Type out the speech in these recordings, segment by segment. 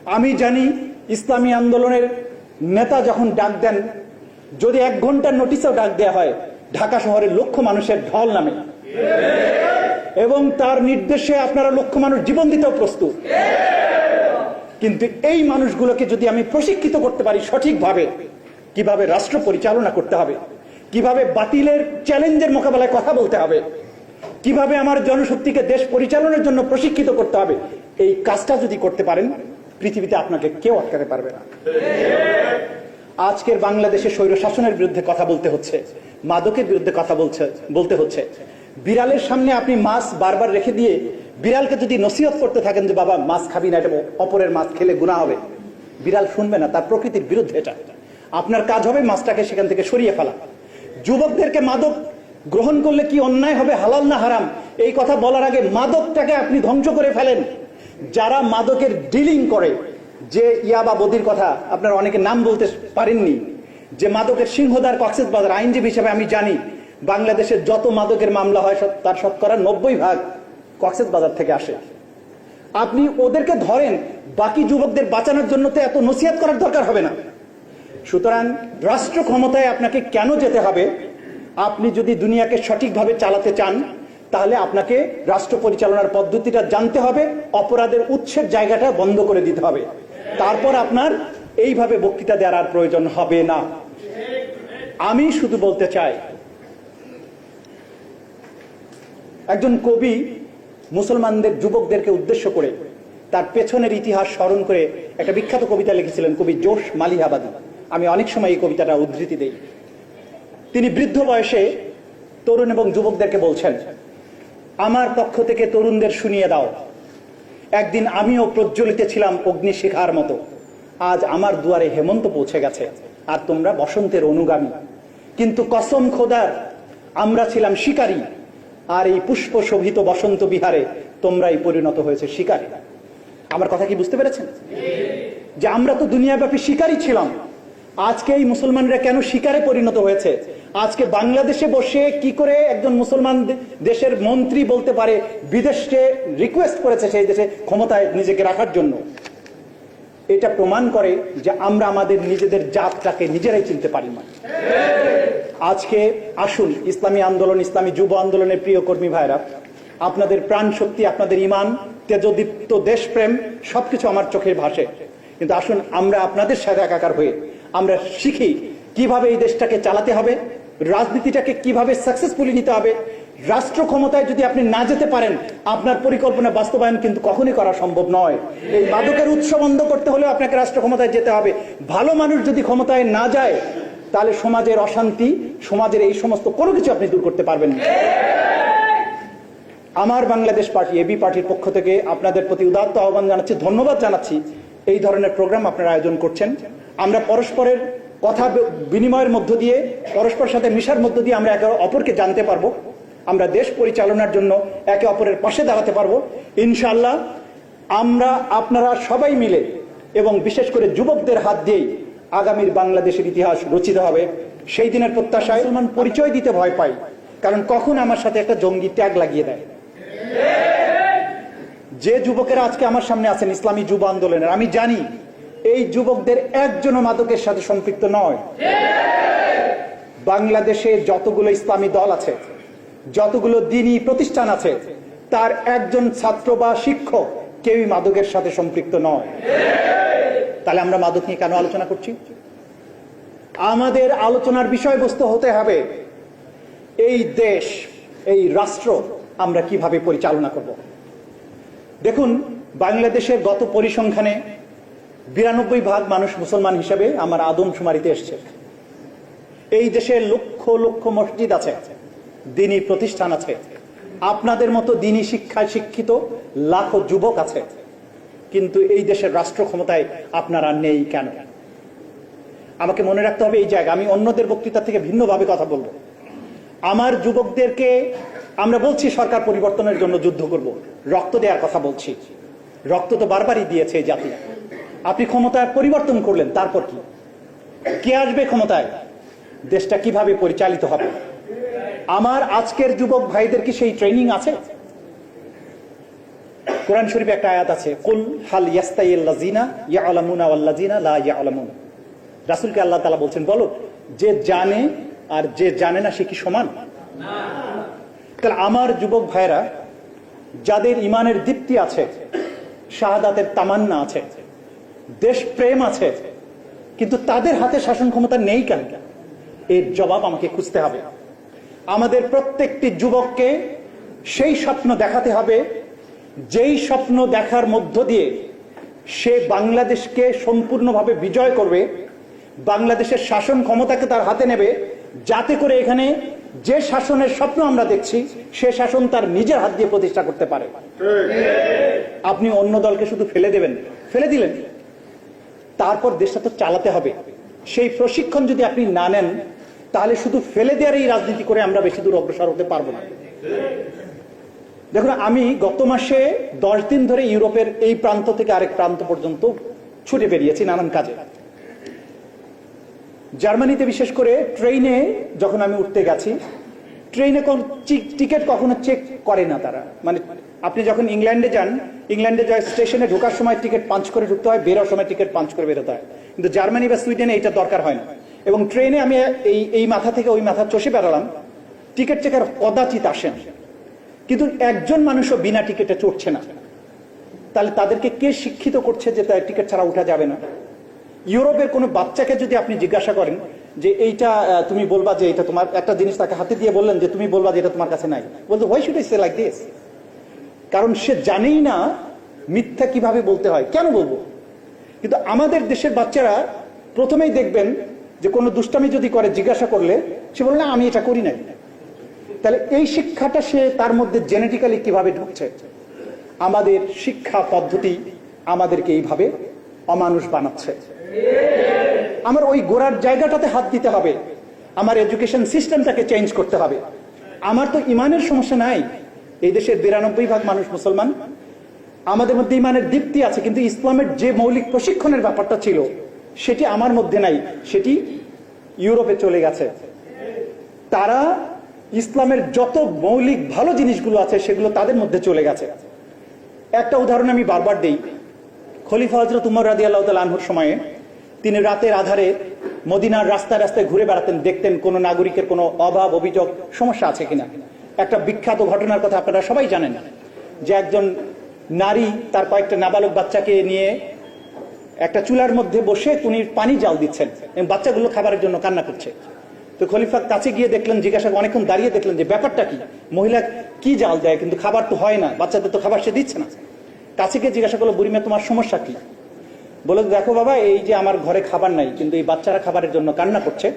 আমি জানি ইসলামী আন্দোলনের নেতা যখন ডাক দেন, যদি 1 ঘন্টার নোটিশেও ডাক দেওয়া হয়, ঢাকা শহরের লক্ষ মানুষের ঢল নামে এবং তার নির্দেশে আপনারা লক্ষ মানুষ জীবন দিতেও প্রস্তুত। কিন্তু এই মানুষগুলোকে যদি আমি প্রশিক্ষিত করতে পারি সঠিকভাবে, কিভাবে রাষ্ট্র পরিচালনা করতে হবে, কিভাবে বাতিলের চ্যালেঞ্জের মোকাবেলায় কথা বলতে হবে, কিভাবে আমার জনশক্তিকে দেশ পরিচালনার জন্য প্রশিক্ষিত করতে হবে, এই কাজটা যদি করতে পারেন, পৃথিবীতে আপনাকে কেউ আটকাতে পারবে না। আজকের বাংলাদেশে স্বৈর শাসনের বিরুদ্ধে কথা বলতে হচ্ছে, মাদকের বিরুদ্ধে কথা বলতে হচ্ছে। বিড়ালের সামনে আপনি মাছ বারবার রেখে দিয়ে বিড়ালকে যদি নসিহত করতে থাকেন যে বাবা মাছ খাবি না, এটা অপরের মাছ খেলে গুনাহ হবে, বিড়াল শুনবে না, তার প্রকৃতির বিরুদ্ধে এটা। আপনার কাজ হবে মাছটাকে সেখান থেকে সরিয়ে ফেলা। যুবকদেরকে মাদক গ্রহণ করলে কি অন্যায় হবে, হালাল না হারাম, এই কথা বলার আগে মাদকটাকে আপনি ধ্বংস করে ফেলেন। যারা মাদকের ডিলিং করে, যে ইয়াবা বদির কথা আপনারা অনেকে নাম বলতে পারেননি, যে মাদকের সিংহদার কক্সবাজার, আইনজীবী হিসেবে আমি জানি বাংলাদেশের যত মাদকের মামলা হয় তার শতকরা 90% কক্সবাজার থেকে আসে। আপনি ওদেরকে ধরেন, বাকি যুবকদের বাঁচানোর জন্য তো এত নসিহত করার দরকার হবে না। সুতরাং রাষ্ট্র ক্ষমতায় আপনাকে কেন যেতে হবে? আপনি যদি দুনিয়াকে সঠিকভাবে চালাতে চান, তাহলে আপনাকে রাষ্ট্র পরিচালনার পদ্ধতিটা জানতে হবে, অপরাধের উৎসের জায়গাটা বন্ধ করে দিতে হবে। তারপর আপনার এইভাবে বক্তৃতা দেওয়ার আর প্রয়োজন হবে না। আমি শুধু বলতে চাই, একজন কবি মুসলমানদের যুবকদেরকে উদ্দেশ্য করে তার পেছনের ইতিহাস স্মরণ করে একটা বিখ্যাত কবিতা লিখেছিলেন, কবি জোশ মালিহাবাদী। আমি অনেক সময় এই কবিতাটা উদ্ধৃতি দেই। তিনি বৃদ্ধ বয়সে তরুণ এবং যুবকদেরকে বলছেন, আমার পক্ষ থেকে তরুণদের শুনিয়ে দাও, একদিন আমিও প্রজ্বলিত ছিলাম অগ্নিশিখার মতো, আজ আমার দুয়ারে হেমন্ত পৌঁছে গেছে আর তোমরা বসন্তের অনুগামী। কিন্তু কসম খোদার, আমরা ছিলাম শিকারী, আর এই পুষ্প শোভিত বসন্ত বিহারে তোমরাই পরিণত হয়েছে শিকারী। আমার কথা কি বুঝতে পেরেছেন? যে আমরা তো দুনিয়াব্যাপী শিকারী ছিলাম, আজকে এই মুসলমানরা কেন শিকারে পরিণত হয়েছে? আজকে বাংলাদেশে বসে কি করে একজন মুসলমান দেশের মন্ত্রী বলতে পারে বিদেশে রিকোয়েস্ট করেছে সেই দেশে ক্ষমতায় নিজেকে রাখার জন্য? এটা প্রমাণ করে যে আমরা আমাদের নিজেদের জাতটাকে নিজেরাই চিনতে পারি না। আজকে আসুন, ইসলামী আন্দোলন, ইসলামী যুব আন্দোলনের প্রিয় কর্মী ভাইরা, আপনাদের প্রাণ শক্তি, আপনাদের ইমান, তেজদীপ্ত দেশপ্রেম সবকিছু আমার চোখের ভাসে। কিন্তু আসুন আমরা আপনাদের সাথে একাকার হয়ে আমরা শিখি কিভাবে এই দেশটাকে চালাতে হবে, রাজনীতিটাকে কিভাবে সাকসেসফুলি নিতে হবে। রাষ্ট্র ক্ষমতায় যদি আপনি না যেতে পারেন, আপনার পরিকল্পনা বাস্তবায়ন কিন্তু কখনই করা সম্ভব নয়। এই মাদকের উৎস বন্ধ করতে হলেও আপনাকে রাষ্ট্র ক্ষমতায় যেতে হবে। ভালো মানুষ যদি ক্ষমতায় না যায়, তাহলে সমাজের অশান্তি, সমাজের এই সমস্ত কোনো কিছু আপনি দূর করতে পারবেন না। আমার বাংলাদেশ পার্টি, এবি পার্টির পক্ষ থেকে আপনাদের প্রতি উদাত্ত আহ্বান জানাচ্ছি, ধন্যবাদ জানাচ্ছি। এই ধরনের প্রোগ্রাম আপনারা আয়োজন করছেন। আমরা পরস্পরের কথা বিনিময়ের মধ্য দিয়ে, পরস্পরের সাথে মিশার মধ্য দিয়ে আমরা একে অপরকে জানতে পারবো, আমরা দেশ পরিচালনার জন্য একে অপরের পাশে দাঁড়াতে পারবো ইনশাআল্লাহ। আমরা আপনারা সবাই মিলে এবং বিশেষ করে যুবকদের হাত দিয়েই আগামীর বাংলাদেশের ইতিহাস রচিত হবে। সেই দিনের প্রত্যাশায় মুসলমান পরিচয় দিতে ভয় পাই, কারণ কখন আমার সাথে একটা জঙ্গি ট্যাগ লাগিয়ে দেয়। যে যুবকেরা আজকে আমার সামনে আছেন ইসলামী যুব আন্দোলনের, আমি জানি এই যুবকদের একজনও মাদকের সাথে সম্পৃক্ত নয়। বাংলাদেশে যতগুলো ইসলামী দল আছে, যতগুলো দ্বীনি প্রতিষ্ঠান আছে, তার একজন ছাত্র বা শিক্ষক কেউই মাদকের সাথে সম্পৃক্ত নয়। তাহলে আমরা মাদক নিয়ে কেন আলোচনা করছি? আমাদের আলোচনার বিষয়বস্তু হতে হবে এই দেশ, এই রাষ্ট্র আমরা কিভাবে পরিচালনা করব। দেখুন, বাংলাদেশের গত পরিসংখ্যানে 92% মানুষ মুসলমান হিসেবে আমার আদমশুমারিতে এসছে। এই দেশে লক্ষ লক্ষ মসজিদ আছে, দ্বীনি প্রতিষ্ঠান আছে, আপনাদের মতো দ্বীনি শিক্ষায় শিক্ষিত লাখো যুবক আছে, কিন্তু এই দেশের রাষ্ট্র ক্ষমতায় আপনারা নেই কেন? আমাকে মনে রাখতে হবে এই জায়গা। আমি অন্যদের বক্তৃতা থেকে ভিন্নভাবে কথা বলবো। আমার যুবকদেরকে আমরা বলছি সরকার পরিবর্তনের জন্য যুদ্ধ করব, রক্ত দেওয়ার কথা বলছি। রক্ত তো বারবারই দিয়েছে এই জাতি। আপনি ক্ষমতায় পরিবর্তন করলেন, তারপর কি? কে আসবে ক্ষমতায়? দেশটা কিভাবে পরিচালিত হবে? আমার আজকের যুবক ভাইদের কি সেই ট্রেনিং আছে? কোরআন শরীফে একটা আয়াত আছে, কুল হাল ইয়াস্তাইল্লাযিনা ইয়ালামুনা ওয়াল্লাযিনা লা ইয়ালামুন। রাসূলকে আল্লাহ তাআলা বলছেন, বলো যে জানে আর যে জানে না সে কি সমান? তাহলে আমার যুবক ভাইরা যাদের ইমানের দীপ্তি আছে, শাহাদাতের তামান্না আছে, দেশপ্রেম আছে, কিন্তু তাদের হাতে শাসন ক্ষমতা নেই কেন? এর জবাব আমাকে খুঁজতে হবে। আমাদের প্রত্যেকটি যুবককে সেই স্বপ্ন দেখাতে হবে যেই স্বপ্ন দেখার মধ্য দিয়ে সে বাংলাদেশকে সম্পূর্ণভাবে বিজয় করবে, বাংলাদেশের শাসন ক্ষমতাকে তার হাতে নেবে, যাতে করে এখানে যে শাসনের স্বপ্ন আমরা দেখছি সে শাসন তার নিজের হাত দিয়ে প্রতিষ্ঠা করতে পারে। আপনি অন্য দলকে শুধু ফেলে দেবেন, ফেলে দিলেন, তারপর দেশটা তো চালাতে হবে। সেই প্রশিক্ষণ যদি আপনি না নেন, তাহলে শুধু ফেলে দেওয়ার এই রাজনীতি করে আমরা বেশি দূর অগ্রসর হতে পারবো না। দেখুন, আমি গত মাসে 10 দিন ধরে ইউরোপের এই প্রান্ত থেকে আরেক প্রান্ত পর্যন্ত ছুটে বেরিয়েছি নানান কাজে। জার্মানিতে বিশেষ করে ট্রেনে যখন আমি উঠতে গেছি, ট্রেনে কোন টিকিট কখনো চেক করে না তারা। মানে আপনি যখন ইংল্যান্ডে যান, ইংল্যান্ডে যায় স্টেশনে ঢোকার সময় টিকিট পাঞ্চ করে ঢুকতে হয়, বেরোর সময় টিকিট পাঞ্চ করে বেরোতে হয়। কিন্তু জার্মানি বা সুইডেনে এটা দরকার হয় না। এবং ট্রেনে আমি এই মাথা থেকে ওই মাথা চষে বেড়ালাম, টিকিট চেকার কদাচিৎ আসেন, কিন্তু একজন মানুষও বিনা টিকিটে চড়ছে না। তাহলে তাদেরকে কে শিক্ষিত করছে যে তার টিকিট ছাড়া উঠা যাবে না? ইউরোপের কোনো বাচ্চাকে যদি আপনি জিজ্ঞাসা করেন যে এইটা তুমি বলবা যে এটা তোমার, একটা জিনিস তাকে হাতে দিয়ে বললেন যে তুমি বলবা যে এটা তোমার কাছে নাই, বলতো why should I say like this? কারণ সে জানেই না মিথ্যা কিভাবে বলতে হয়, কেন বলবো? কিন্তু আমাদের দেশের বাচ্চারা প্রথমেই দেখবেন যে কোনো দুষ্টামি যদি করে, জিজ্ঞাসা করলে সে বলল না আমি এটা করি নাই। তাহলে এই শিক্ষাটা সে তার মধ্যে জেনেটিক্যালি কিভাবে ঢুকছে? আমাদের শিক্ষা পদ্ধতি আমাদেরকে এইভাবে অমানুষ বানাচ্ছে। আমার ওই গোড়ার জায়গাটাতে হাত দিতে হবে, আমার এডুকেশন সিস্টেমটাকে চেঞ্জ করতে হবে। আমার তো ইমানের সমস্যা নাই, এই দেশের 92% মানুষ মুসলমান, আমাদের মধ্যে ইমানের দীপ্তি আছে, কিন্তু ইসলামের যে মৌলিক প্রশিক্ষণের ব্যাপারটা ছিল সেটি আমার মধ্যে নাই, সেটি ইউরোপে চলে গেছে। তারা ইসলামের যত মৌলিক ভালো জিনিসগুলো আছে সেগুলো তাদের মধ্যে চলে গেছে। একটা উদাহরণ আমি বারবার দেই, খলিফা হযরত উমর রাদিয়াল্লাহু তাআলা আনহুর সময়ে তিনি রাতের আধারে মদিনার রাস্তায় রাস্তায় ঘুরে বেড়াতেন, দেখতেন কোন নাগরিকের কোনো অভাব অভিযোগ সমস্যা আছে কিনা। একটা বিখ্যাত ঘটনার কথা আপনারা সবাই জানেন, যে একজন নারী তার কয়েকটা নাবালক বাচ্চাকে নিয়ে একটা চুলার মধ্যে বসে তিনি পানি জাল দিচ্ছেন এবং বাচ্চাগুলো খাবারের জন্য কান্না করছে। তো খলিফা কাছে গিয়ে দেখলেন, জিজ্ঞাসা অনেকক্ষণ দাঁড়িয়ে দেখলেন যে ব্যাপারটা কি, মহিলা কি জাল দেয় কিন্তু খাবার তো হয় না, বাচ্চাদের তো খাবার সে দিচ্ছে না। কাছে গিয়ে জিজ্ঞাসা করলো, বুড়িমা তোমার সমস্যা কি? বলে, দেখো বাবা, এই যে আমার ঘরে খাবার নাই, কিন্তু এই বাচ্চারা খাবারের জন্য কান্না করছে,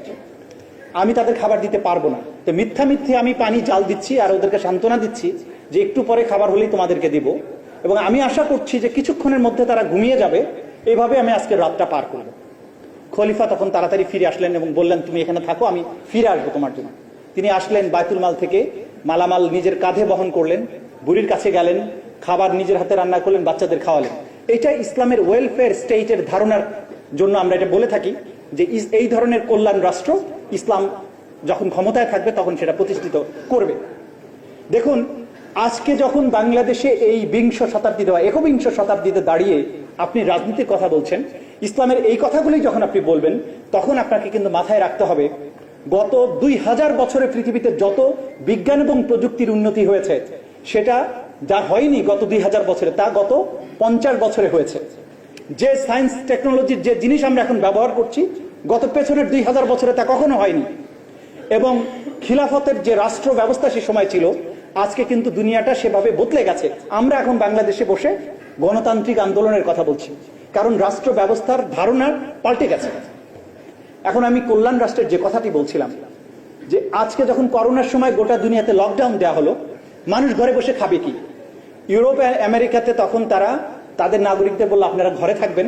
আমি তাদের খাবার দিতে পারবো না। তো মিথ্যা মিথ্যে আমি পানি জাল দিচ্ছি আর ওদেরকে সান্ত্বনা দিচ্ছি যে একটু পরে খাবার হলেই তোমাদেরকে দিব, এবং আমি আশা করছি যে কিছুক্ষণের মধ্যে তারা ঘুমিয়ে যাবে, এইভাবে আমি আজকে রাতটা পার করবো। খলিফা তখন তাড়াতাড়ি ফিরে আসলেন এবং বললেন, তুমি এখানে থাকো, আমি ফিরে আসবো তোমার জন্য। তিনি আসলেন, বায়তুল মাল থেকে মালামাল নিজের কাঁধে বহন করলেন, বুড়ির কাছে গেলেন, খাবার নিজের হাতে রান্না করলেন, বাচ্চাদের খাওয়ালেন। এটা ইসলামের ওয়েলফেয়ার স্টেটের ধারণার জন্য আমরা এটা বলে থাকি যে এই ধরনের কল্যাণ রাষ্ট্র ইসলাম যখন ক্ষমতায় থাকবে তখন সেটা প্রতিষ্ঠিত করবে। দেখুন, আজকে যখন বাংলাদেশে এই বিংশ শতাব্দীতে বা একবিংশ শতাব্দীতে দাঁড়িয়ে আপনি রাজনীতির কথা বলছেন, ইসলামের এই কথাগুলি যখন আপনি বলবেন, তখন আপনাকে কিন্তু মাথায় রাখতে হবে গত 2000 বছরে পৃথিবীতে যত বিজ্ঞান এবং প্রযুক্তির উন্নতি হয়েছে সেটা যা হয়নি গত 2000 বছরে, তা গত 50 বছরে হয়েছে। যে সায়েন্স টেকনোলজির যে জিনিস আমরা এখন ব্যবহার করছি, গত পেছনের 2000 বছরে তা কখনো হয়নি। এবং খিলাফতের যে রাষ্ট্র ব্যবস্থা সে সময় ছিল, আজকে কিন্তু দুনিয়াটা সেভাবে বদলে গেছে। আমরা এখন বাংলাদেশে বসে গণতান্ত্রিক আন্দোলনের কথা বলছি, কারণ রাষ্ট্র ব্যবস্থার ধারণা পাল্টে গেছে। এখন আমি কল্যাণ রাষ্ট্রের যে কথাটি বলছিলাম, যে আজকে যখন করোনার সময় গোটা দুনিয়াতে লকডাউন দেওয়া হলো, মানুষ ঘরে বসে খাবে কি? ইউরোপ আমেরিকাতে তখন তারা তাদের নাগরিকদের বলল, আপনারা ঘরে থাকবেন,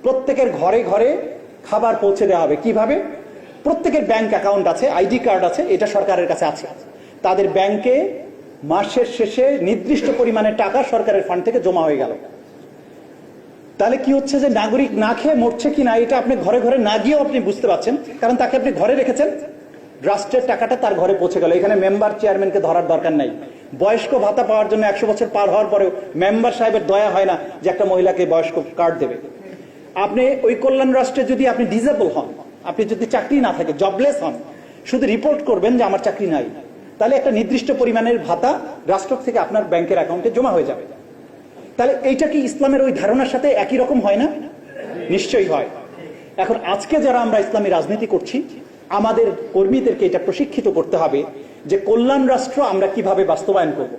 প্রত্যেকের ঘরে ঘরে খাবার পৌঁছে দেওয়া হবে। কিভাবে? প্রত্যেকের ব্যাংক অ্যাকাউন্ট আছে, আইডি কার্ড আছে, এটা সরকারের কাছে আছে, তাদের ব্যাংকে মাসের শেষে নির্দিষ্ট পরিমাণে টাকা সরকারের ফান্ড থেকে জমা হয়ে গেল। তাহলে কি হচ্ছে যে নাগরিক না খেয়ে মরছে কিনা এটা আপনি ঘরে ঘরে না গিয়েও আপনি বুঝতে পারছেন, কারণ তাকে আপনি ঘরে রেখেছেন, রাষ্ট্রের টাকাটা তার ঘরে পৌঁছে গেল। এখানে মেম্বার চেয়ারম্যানকে ধরার দরকার নাই, বয়স্ক ভাতা পাওয়ার জন্য 100 বছর পার হওয়ার পরেও মেম্বার সাহেবের দয়া হয় না যে একটা মহিলাকে বয়স্ক কার্ড দেবে। আপনি ওই কল্যাণ রাষ্ট্রে যদি আপনি ডিজেবল হন, আপনি যদি চাকরি না থাকে, জবলেস হন, শুধু রিপোর্ট করবেন যে আমার চাকরি নাই, তাহলে একটা নির্দিষ্ট পরিমাণের ভাতা রাষ্ট্র থেকে আপনার ব্যাংকের অ্যাকাউন্টে জমা হয়ে যাবে। তাহলে এইটা কি ইসলামের ওই ধারণার সাথে একই রকম হয় না? নিশ্চয়ই হয়। এখন আজকে যারা আমরা ইসলামী রাজনীতি করছি, আমাদের কর্মীদেরকে এটা প্রশিক্ষিত করতে হবে যে কল্যাণ রাষ্ট্র আমরা কিভাবে বাস্তবায়ন করব।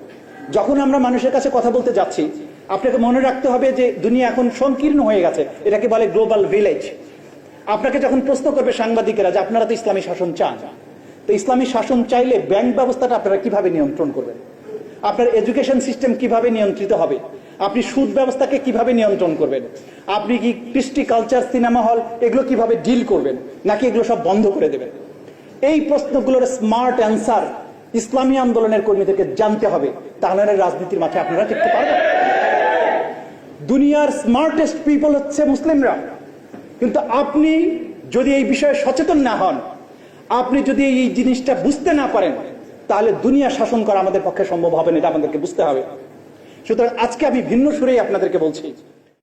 যখন আমরা মানুষের কাছে কথা বলতে যাচ্ছি, আপনাকে মনে রাখতে হবে যে দুনিয়া এখন সংকীর্ণ হয়ে গেছে, এটাকে বলে গ্লোবাল ভিলেজ। আপনাকে যখন প্রশ্ন করবে সাংবাদিকেরা যে আপনারা তো ইসলামী শাসন চান, তো ইসলামী শাসন চাইলে ব্যাংক ব্যবস্থাটা আপনারা কিভাবে নিয়ন্ত্রণ করবেন, আপনার এডুকেশন সিস্টেম কিভাবে নিয়ন্ত্রিত হবে, আপনি সুদ ব্যবস্থাকে কিভাবে নিয়ন্ত্রণ করবেন, আপনি কি কৃষ্টি, কালচার, সিনেমা হল এগুলো কিভাবে ডিল করবেন, নাকি এগুলো সব বন্ধ করে দেবেন? এই প্রশ্নগুলোর স্মার্ট অ্যান্সার ইসলামী আন্দোলনের কর্মীদেরকে জানতে হবে, তাহলে রাজনীতির মাঠে আপনারা টিকতে পারবেন। দুনিয়ার স্মার্টেস্ট পিপল হচ্ছে মুসলিমরা, কিন্তু আপনি যদি এই বিষয়ে সচেতন না হন, আপনি যদি এই জিনিসটা বুঝতে না পারেন, তাহলে দুনিয়া শাসন করা আমাদের পক্ষে সম্ভব হবে না, এটা আমাদেরকে বুঝতে হবে। সুতরাং আজকে আমি ভিন্ন সুরেই আপনাদেরকে বলছি